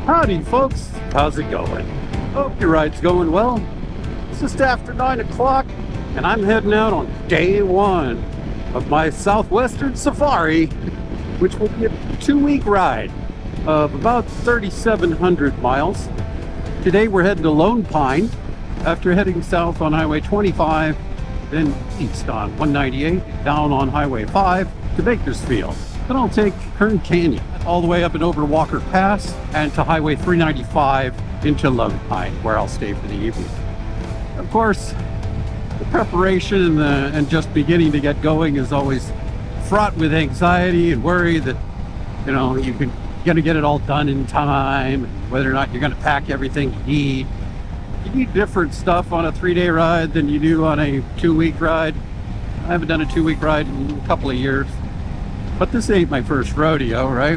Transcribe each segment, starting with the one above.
Howdy folks, how's it going? Hope your ride's going well. It's just after 9 o'clock and I'm heading out on day one of my Southwestern Safari, which will be a 2-week ride of about 3,700 miles. Today we're heading to Lone Pine after heading south on Highway 25, then east on 198, down on Highway 5 to Bakersfield. Then I'll take Kern Canyon all the way up and over Walker Pass and to Highway 395 into Lone Pine, where I'll stay for the evening. Of course, the preparation and just beginning to get going is always fraught with anxiety and worry that, you know, you're gonna get it all done in time, whether or not you're gonna pack everything you need. You need different stuff on a 3-day ride than you do on a 2-week ride. I haven't done a 2-week ride in a couple of years. But this ain't my first rodeo, right?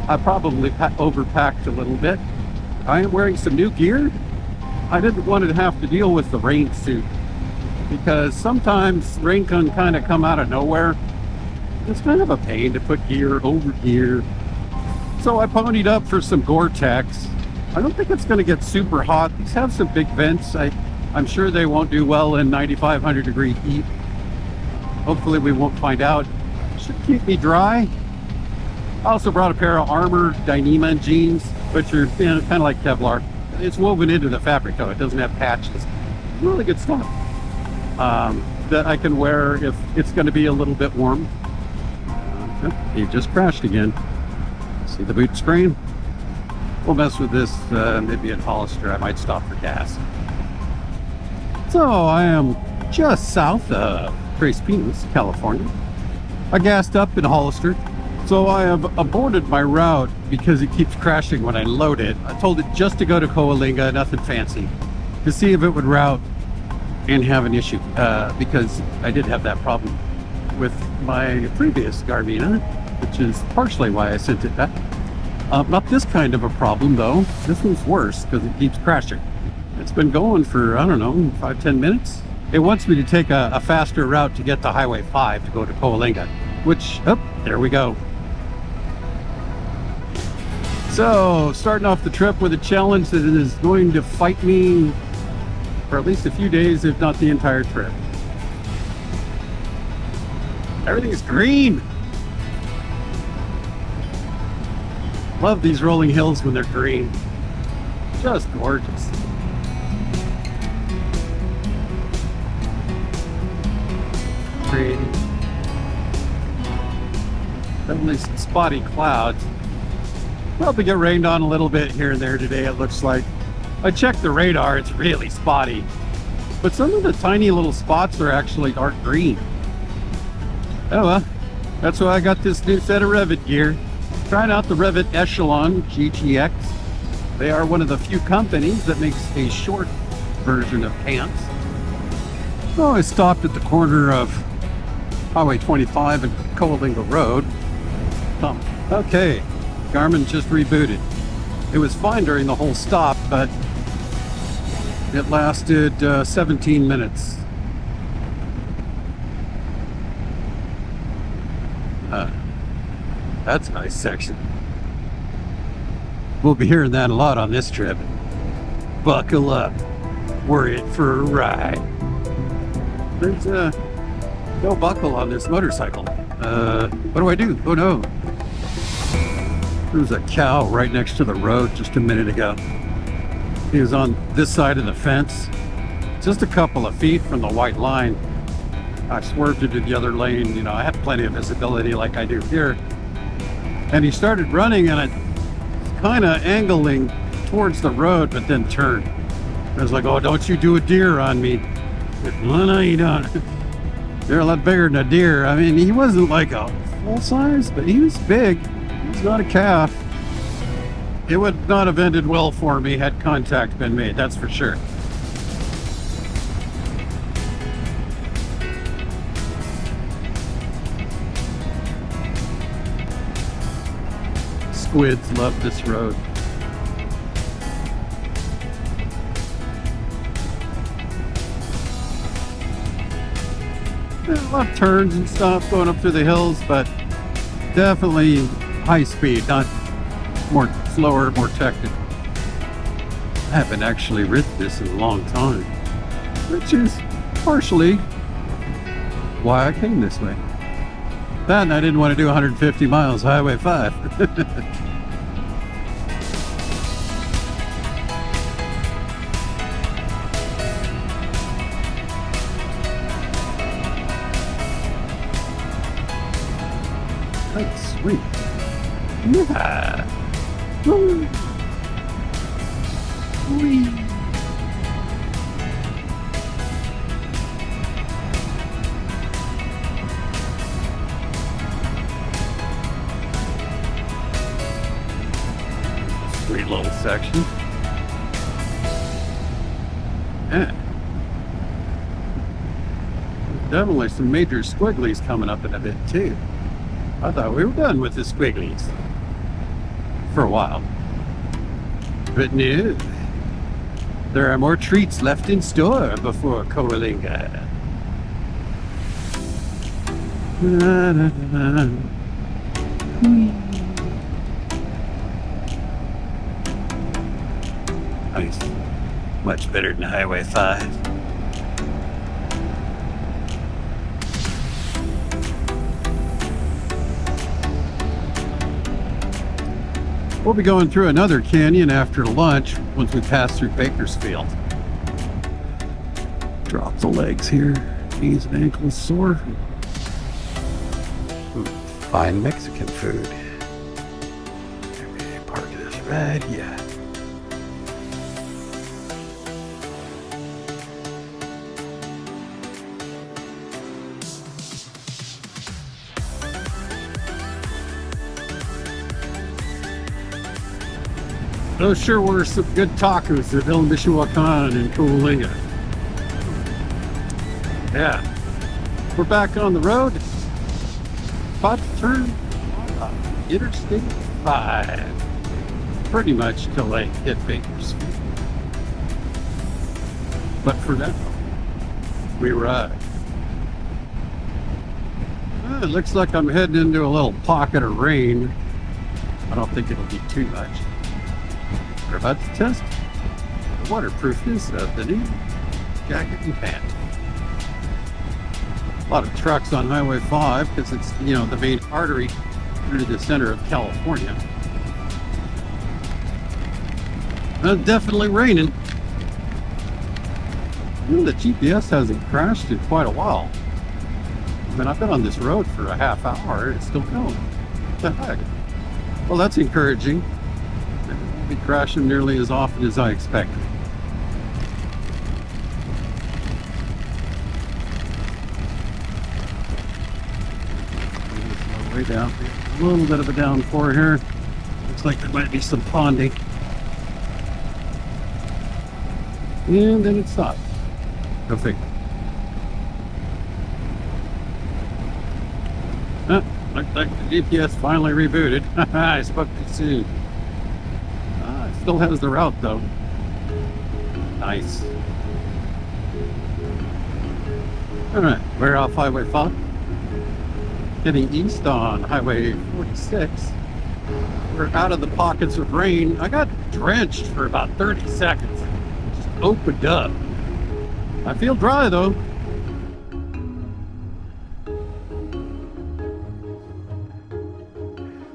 I probably overpacked a little bit. I am wearing some new gear. I didn't want to have to deal with the rain suit because sometimes rain can kind of come out of nowhere. It's kind of a pain to put gear over gear. So I ponied up for some Gore-Tex. I don't think it's going to get super hot. These have some big vents. I'm sure they won't do well in 9,500 degree heat. Hopefully we won't find out. Should keep me dry. I also brought a pair of Armor Dyneema jeans, which are, you know, kind of like Kevlar. It's woven into the fabric though. It doesn't have patches. Really good stuff that I can wear if it's going to be a little bit warm. He just crashed again. See the boot screen? We'll mess with this maybe at Hollister. I might stop for gas. So I am just south of Tres Pinos, California. I gassed up in Hollister, so I have aborted my route because it keeps crashing when I load it. I told it just to go to Coalinga, nothing fancy, to see if it would route and have an issue, because I did have that problem with my previous Garvina, which is partially why I sent it back. Not this kind of a problem though. This one's worse because it keeps crashing. It's been going for, I don't know, 5-10 minutes. It wants me to take a faster route to get to Highway 5 to go to Coalinga, which, oh, there we go. So, starting off the trip with a challenge that is going to fight me for at least a few days, if not the entire trip. Everything's green. Love these rolling hills when they're green. Just gorgeous. Definitely some spotty clouds. Probably get rained on a little bit here and there today, it looks like. I checked the radar, it's really spotty. But some of the tiny little spots are actually dark green. Oh well, that's why I got this new set of Revit gear. Trying out the Revit Echelon GTX. They are one of the few companies that makes a short version of pants. So I stopped at the corner of Highway 25 and Coalinga Road. Okay, Garmin just rebooted. It was fine during the whole stop, but it lasted 17 minutes. That's a nice section. We'll be hearing that a lot on this trip. Buckle up. We're in for a ride. There's no buckle on this motorcycle. What do I do? Oh no. There was a cow right next to the road just a minute ago. He was on this side of the fence, just a couple of feet from the white line. I swerved into the other lane. You know, I had plenty of visibility like I do here. And he started running and it kind of angling towards the road, but then turned. I was like, oh, don't you do a deer on me. Well, no, you don't. They're a lot bigger than a deer. I mean, he wasn't like a full size, but he was big. He's not a calf. It would not have ended well for me had contact been made, that's for sure. Squids love this road. A lot of turns and stuff going up through the hills, but definitely high speed, not more slower, more technical. I haven't actually ridden this in a long time, which is partially why I came this way. That and I didn't want to do 150 miles Highway 5. That's sweet. Yeah. Woo. Whee. Sweet little section. Yeah. Definitely some major squigglies coming up in a bit too. I thought we were done with the squigglies for a while. But no, there are more treats left in store before Coalinga. Nice. Much better than Highway 5. We'll be going through another canyon after lunch once we pass through Bakersfield. Drop the legs here. Knees and ankles sore. Ooh, fine Mexican food. Maybe park this right here. Those sure were some good tacos at El Michoacan and Coalinga. Yeah. We're back on the road. About to turn Interstate 5. Pretty much till I hit Bakersfield. But for now, we ride. It looks like I'm heading into a little pocket of rain. I don't think it'll be too much. We're about to test the waterproofness of the new jacket and pants. A lot of trucks on Highway 5 because it's, you know, the main artery through the center of California. Definitely raining. You know, the GPS hasn't crashed in quite a while. I mean, I've been on this road for a half hour and it's still going. What the heck? Well, that's encouraging. Be crashing nearly as often as I expected. Way down. A little bit of a downpour here. Looks like there might be some ponding. And then it stops. Go figure. Looks like the GPS finally rebooted. I spoke too soon. Still has the route though. Nice. Alright, we're off Highway 5. Heading east on Highway 46. We're out of the pockets of rain. I got drenched for about 30 seconds. Just opened up. I feel dry though.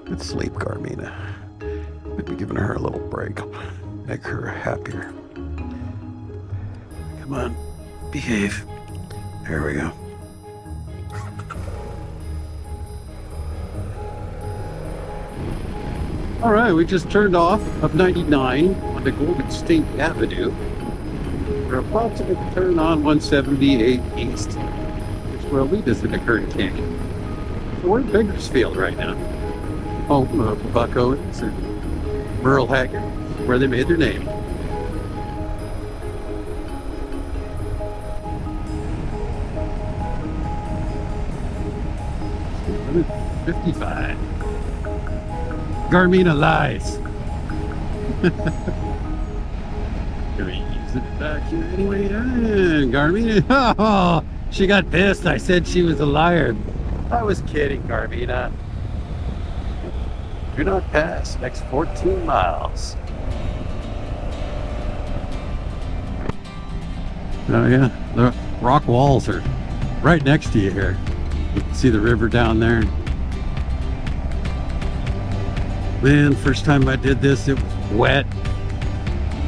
Good sleep, Carmina. Maybe giving her a little break. Make her happier. Come on, behave. There we go. All right, we just turned off of 99 on the Golden State Avenue. We're about to turn on 178 East, which will lead us into Kern Canyon. So we're in Bakersfield right now. Home of Buck Owens and Merle Haggard, where they made their name. $55. Garmina lies. Can we use it back here anyway? Garmina, oh, she got pissed. I said she was a liar. I was kidding, Garmina. Do not pass next 14 miles. Oh yeah, the rock walls are right next to you here. You can see the river down there. Man, first time I did this, it was wet.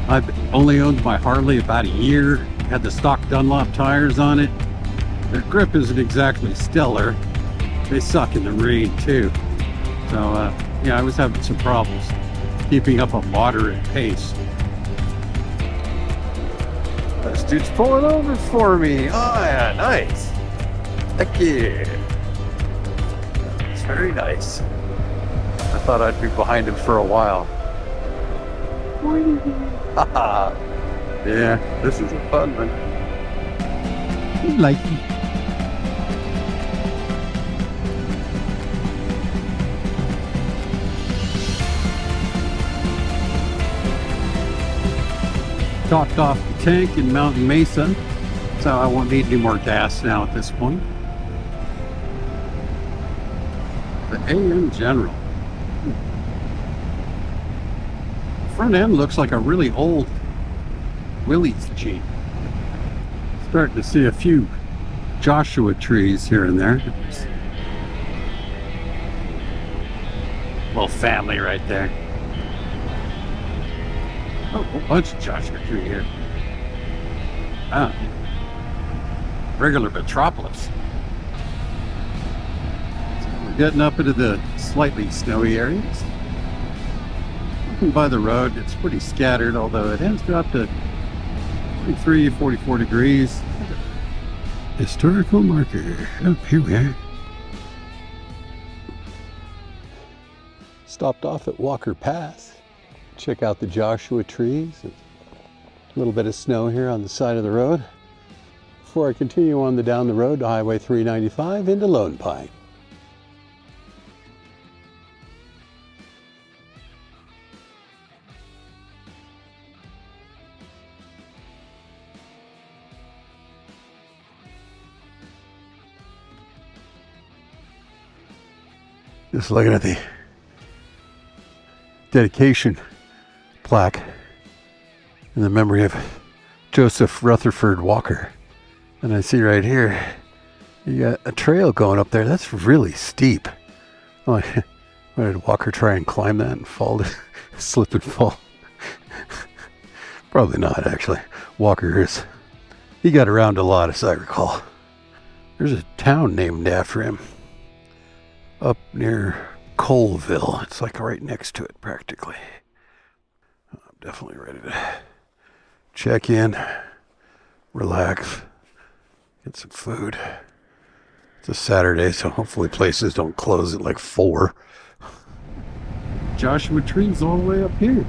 I've only owned my Harley about a year. Had the stock Dunlop tires on it. Their grip isn't exactly stellar. They suck in the rain too. So yeah, I was having some problems keeping up a moderate pace. This dude's pulling over for me. Oh yeah, nice. Heck yeah. It's very nice. I thought I'd be behind him for a while. Haha. Yeah, this is a fun one. You like it. Topped off the tank in Mountain Mesa, so I won't need any more gas now at this point. The AM General. Front end looks like a really old Willys Jeep. Starting to see a few Joshua trees here and there. Little family right there. Oh, a whole bunch of Joshua tree here. Ah, regular metropolis. So we're getting up into the slightly snowy areas. Looking by the road, it's pretty scattered, although it has dropped to 43, 44 degrees. Historical marker. Oh, here we are. Stopped off at Walker Pass. Check out the Joshua trees. A little bit of snow here on the side of the road before I continue on down the road to Highway 395 into Lone Pine. Just looking at the dedication plaque in the memory of Joseph Rutherford Walker. And I see right here, you got a trail going up there. That's really steep. Oh, why did Walker try and climb that and fall, slip and fall? Probably not, actually. He got around a lot, as I recall. There's a town named after him up near Colville. It's like right next to it, practically. I'm definitely ready to check in, relax, get some food. It's a Saturday, so hopefully places don't close at like 4. Joshua trees all the way up here.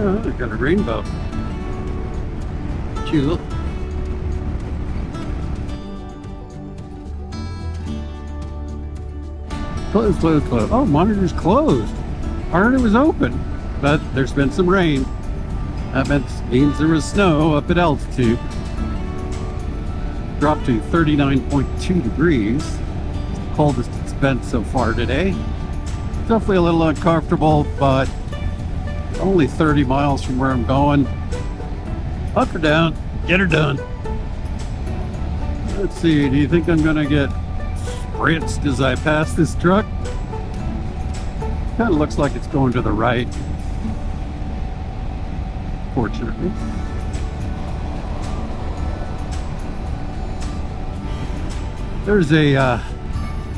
Oh, I got a rainbow. Cute. Closed. Oh, monitor's closed. I heard it was open, but there's been some rain. That means there was snow up at altitude. Dropped to 39.2 degrees. It's the coldest it's been so far today. Definitely a little uncomfortable, but only 30 miles from where I'm going. Up or down, get her done. Let's see, do you think I'm gonna get spritzed as I pass this truck? Kind of looks like it's going to the right, fortunately. There's a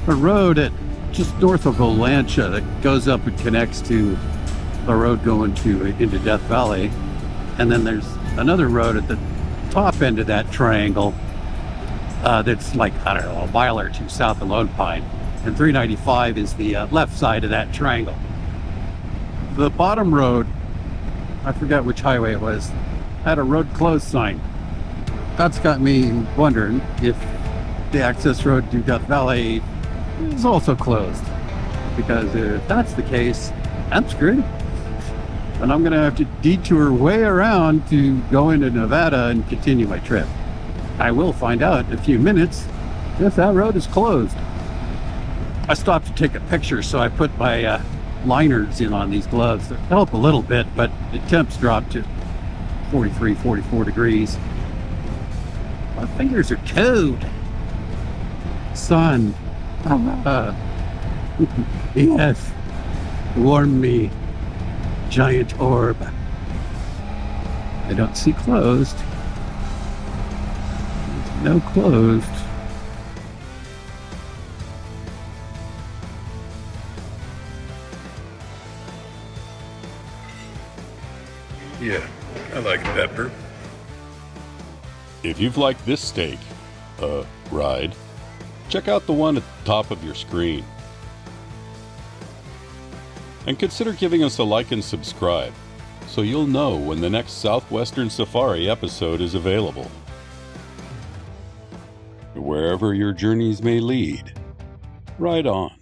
road at just north of Olancha that goes up and connects to the road going into Death Valley, and then there's another road at the top end of that triangle that's like, I don't know, a mile or two south of Lone Pine, and 395 is the left side of that triangle. The bottom road, I forgot which highway it was, had a road closed sign. That's got me wondering if the access road to Death Valley is also closed, because if that's the case, I'm screwed. and I'm going to have to detour way around to go into Nevada and continue my trip. I will find out in a few minutes if that road is closed. I stopped to take a picture, so I put my liners in on these gloves. They help a little bit, but the temps dropped to 43, 44 degrees. My fingers are cold. Sun. Yes. Warm me. Giant orb. I don't see closed. There's no closed. Yeah, I like pepper. If you've liked this steak, ride, check out the one at the top of your screen. And consider giving us a like and subscribe, so you'll know when the next Southwestern Safari episode is available. Wherever your journeys may lead, ride on.